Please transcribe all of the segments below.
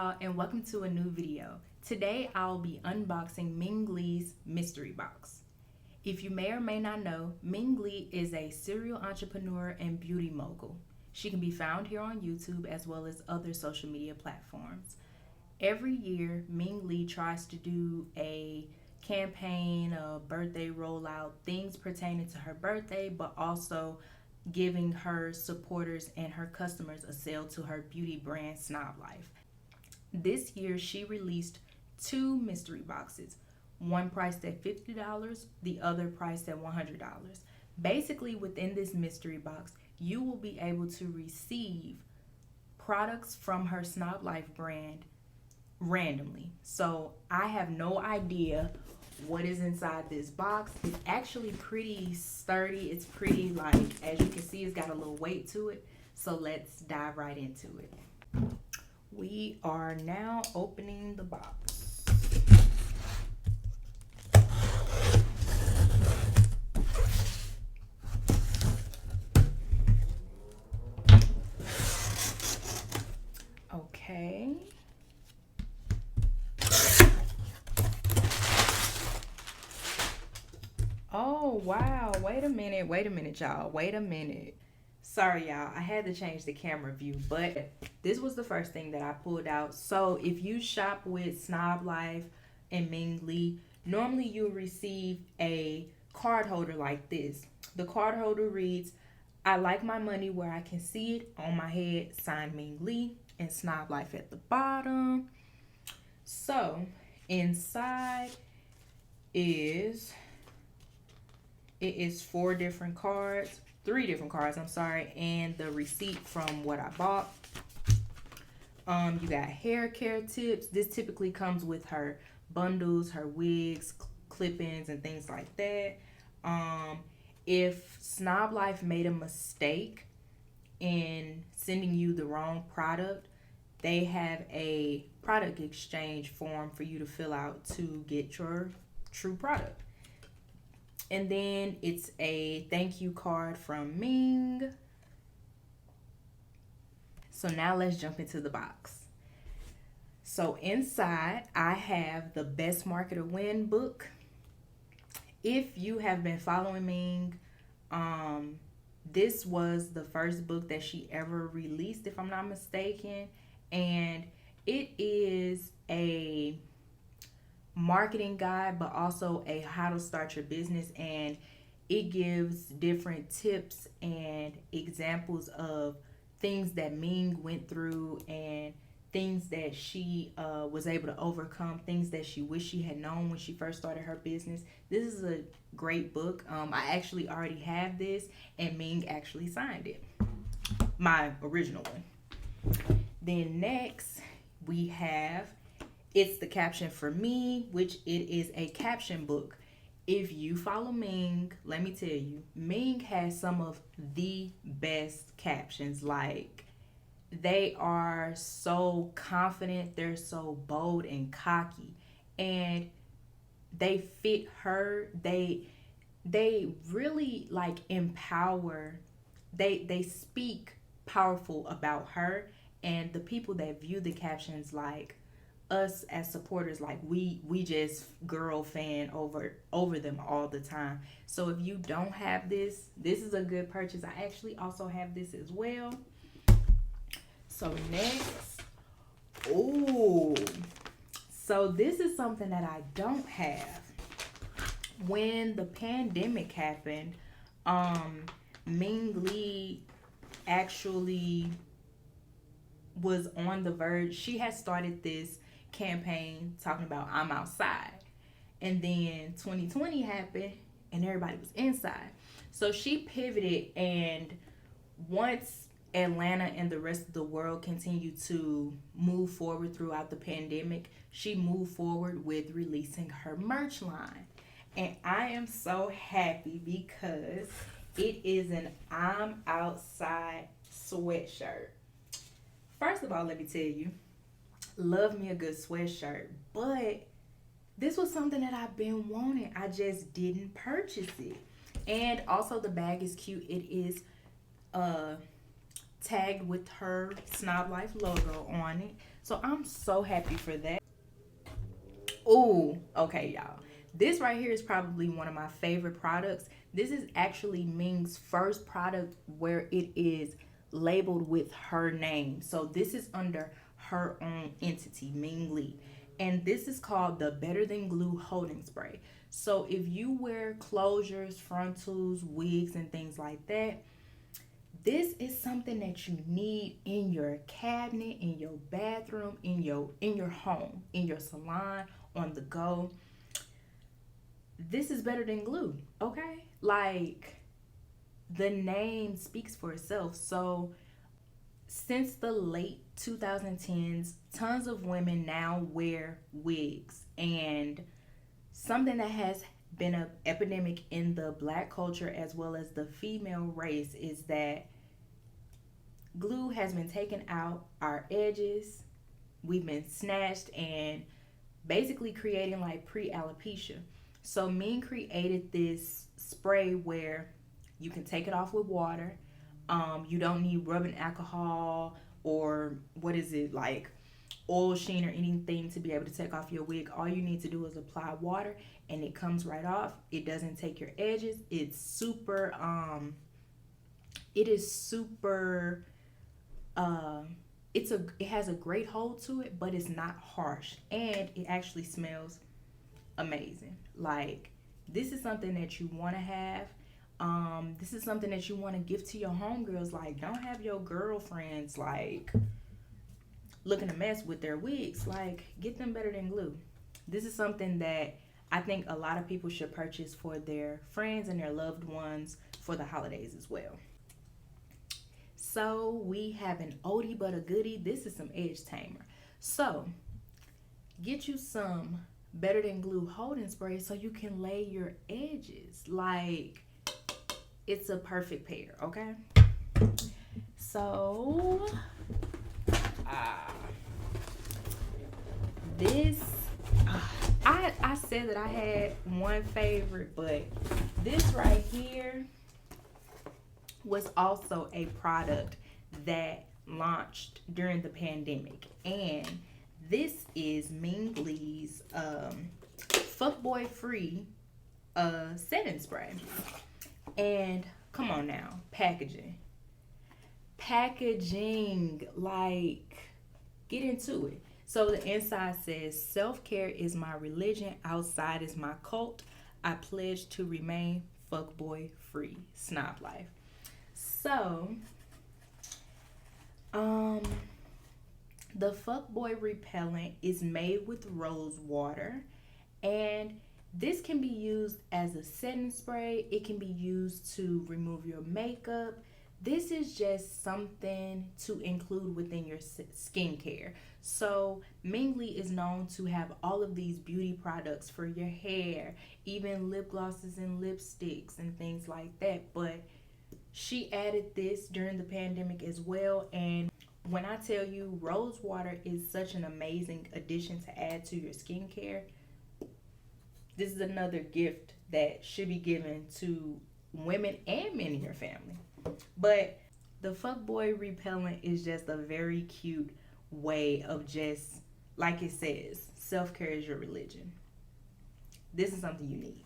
y'all, and welcome to a new video. Today I'll be unboxing Ming Lee's mystery box. If you may or may not know, Ming Lee is a serial entrepreneur and beauty mogul. She can be found here on YouTube as well as other social media platforms. Every year, Ming Lee tries to do a campaign, a birthday rollout, things pertaining to her birthday, but also giving her supporters and her customers a sale to her beauty brand Snob Life. This year she released two mystery boxes, one priced at $50, the other priced at $100. Basically, within this mystery box, you will be able to receive products from her Snob Life brand randomly. So I have no idea what is inside this box. It's actually pretty sturdy. It's pretty, like, as you can see, it's got a little weight to it. So let's dive right into it. We are now opening the box. Okay. Oh, wow. Wait a minute, y'all. Wait a minute. Sorry, y'all. I had to change the camera view, but this was the first thing that I pulled out. So if you shop with Snob Life and Ming Lee, normally you'll receive a card holder like this. The card holder reads, "I like my money where I can see it on my head, signed Ming Lee," and Snob Life at the bottom. So inside is... It is three different cards, I'm sorry, and the receipt from what I bought. You got hair care tips. This typically comes with her bundles, her wigs, clip-ins, and things like that. If Snob Life made a mistake in sending you the wrong product, they have a product exchange form for you to fill out to get your true product. And then it's a thank you card from Ming. So now let's jump into the box. So inside, I have the Best Marketer Win book. If you have been following Ming, this was the first book that she ever released, if I'm not mistaken. And it is a marketing guide, but also a how to start your business, and it gives different tips and examples of things that Ming went through and things that she was able to overcome, things that she wished she had known when she first started her business. This is a great book. I actually already have this, and Ming actually signed it, my original one. Then next we have It's the Caption for Me, which it is a caption book. If you follow Ming, let me tell you, Ming has some of the best captions. Like, they are so confident, they're so bold and cocky, and they fit her. They really like empower. They speak powerful about her, and the people that view the captions, like us as supporters, like we just girl fan over them all the time. So if you don't have this is a good purchase. I actually also have this as well. So next, so this is something that I don't have. When the pandemic happened, Ming Lee actually was on the verge. She had started this campaign talking about I'm outside, and then 2020 happened and everybody was inside. So she pivoted, and once Atlanta and the rest of the world continued to move forward throughout the pandemic, she moved forward with releasing her merch line. And I am so happy because it is an I'm outside sweatshirt. First of all, let me tell you, love me a good sweatshirt, but this was something that I've been wanting. I just didn't purchase it. And also the bag is cute. It is tagged with her Snob Life logo on it. So I'm so happy for that. Oh, okay, y'all. This right here is probably one of my favorite products. This is actually Ming's first product where it is labeled with her name. So this is under her own entity, Ming Lee. And this is called the Better Than Glue Holding Spray. So if you wear closures, frontals, wigs, and things like that, this is something that you need in your cabinet, in your bathroom, in your home, in your salon, on the go. This is better than glue, okay? Like, the name speaks for itself. So since the late 2010s, tons of women now wear wigs, and something that has been an epidemic in the black culture as well as the female race is that glue has been taken out our edges. We've been snatched and basically creating like pre-alopecia. So Ming created this spray where you can take it off with water. You don't need rubbing alcohol or what is it, like oil sheen or anything to be able to take off your wig. All you need to do is apply water and it comes right off. It doesn't take your edges. It's super it is super it has a great hold to it, but it's not harsh, and it actually smells amazing. Like, this is something that you want to have. This is something that you want to give to your homegirls. Like, don't have your girlfriends like looking a mess with their wigs. Like, get them better than glue. This is something that I think a lot of people should purchase for their friends and their loved ones for the holidays as well. So we have an oldie but a goodie. This is some edge tamer. So get you some Better Than Glue holding spray so you can lay your edges. Like, it's a perfect pair, okay? So this I said that I had one favorite, but this right here was also a product that launched during the pandemic, and this is Ming Lee's fuckboy free setting spray. And come on now, packaging, like, get into it. So the inside says, self-care is my religion, outside is my cult, I pledge to remain fuckboy free, Snob Life. So the fuckboy repellent is made with rose water, and this can be used as a setting spray. It can be used to remove your makeup. This is just something to include within your skincare. So Ming Lee is known to have all of these beauty products for your hair, even lip glosses and lipsticks and things like that. But she added this during the pandemic as well. And when I tell you, rose water is such an amazing addition to add to your skincare, this is another gift that should be given to women and men in your family. But the fuckboy repellent is just a very cute way of just, like it says, self-care is your religion. This is something you need.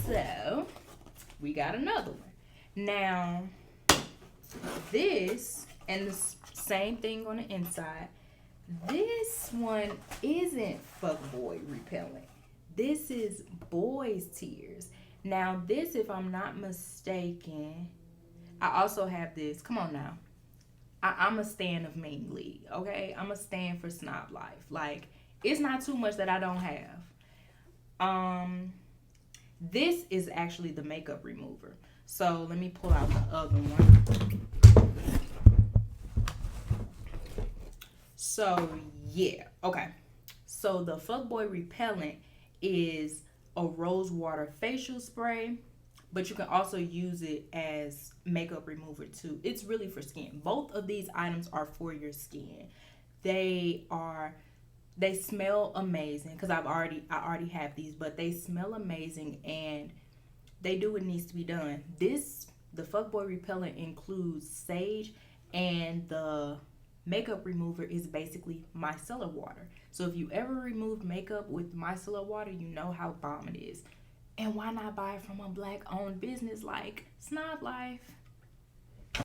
So we got another one. Now, this, and the same thing on the inside, this one isn't fuckboy repellent. This is boys' tears. Now, this, if I'm not mistaken, I also have this. Come on now. I'm a stan of Ming Lee, okay? I'm a stan for Snob Life. Like, it's not too much that I don't have. This is actually the makeup remover. So let me pull out the other one. So yeah, okay. So the fuckboy repellent is a rose water facial spray, but you can also use it as makeup remover too. It's really for skin. Both of these items are for your skin. They smell amazing because I already have these, but they smell amazing and they do what needs to be done. The fuckboy repellent includes sage and the makeup remover is basically micellar water. So if you ever remove makeup with micellar water, you know how bomb it is. And why not buy it from a black owned business like Snob Life?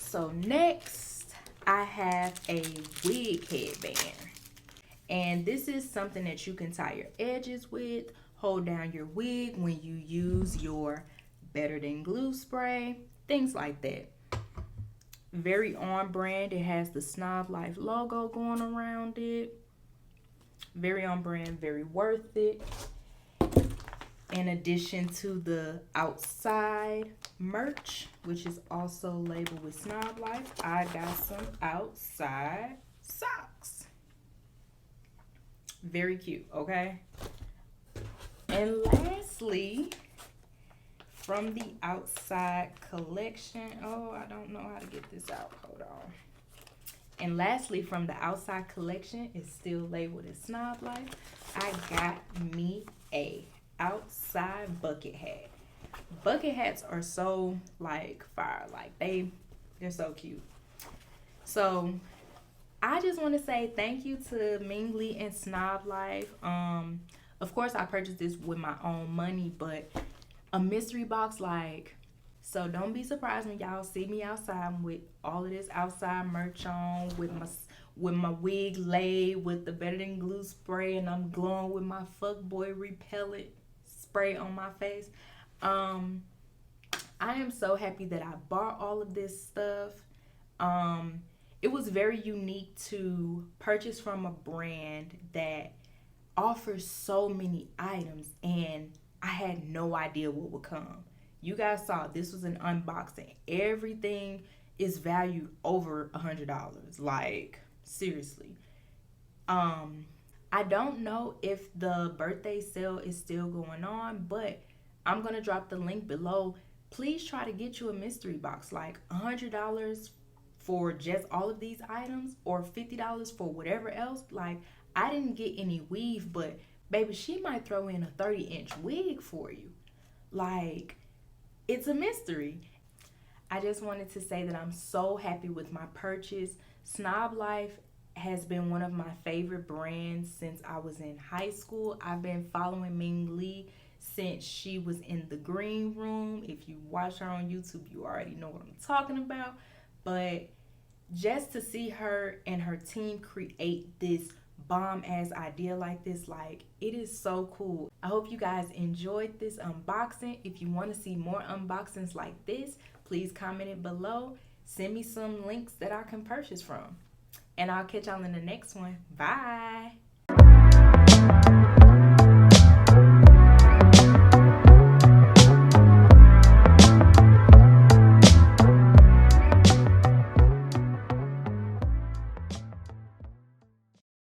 So next, I have a wig headband. And this is something that you can tie your edges with, hold down your wig when you use your Better Than Glue spray, things like that. Very on brand. It has the Snob Life logo going around it. Very on brand, very worth it. In addition to the outside merch, which is also labeled with Snob Life, I got some outside socks. Very cute, okay? And lastly, from the outside collection, oh, I don't know how to get this out, hold on. And lastly, from the outside collection, it's still labeled as Snob Life, I got me a outside bucket hat. Bucket hats are so like fire, like they're so cute. So I just want to say thank you to Ming Lee and Snob Life. Of course I purchased this with my own money, but a mystery box, like, so don't be surprised when y'all see me outside with all of this outside merch on, with my wig laid with the Better Than Glue spray, and I'm glowing with my fuckboy repellent spray on my face. I am so happy that I bought all of this stuff. It was very unique to purchase from a brand that offers so many items, and I had no idea what would come. You guys saw this was an unboxing. Everything is valued over $100. Like, seriously. I don't know if the birthday sale is still going on, but I'm gonna drop the link below. Please try to get you a mystery box, like $100 for just all of these items, or $50 for whatever else. Like, I didn't get any weave, but baby, she might throw in a 30-inch wig for you. Like, it's a mystery. I just wanted to say that I'm so happy with my purchase. Snob Life has been one of my favorite brands since I was in high school. I've been following Ming Lee since she was in the green room. If you watch her on YouTube, you already know what I'm talking about. But just to see her and her team create this bomb ass idea like this, like, it is so cool. I hope you guys enjoyed this unboxing. If you want to see more unboxings like this, please comment it below. Send me some links that I can purchase from. And I'll catch y'all in the next one. Bye.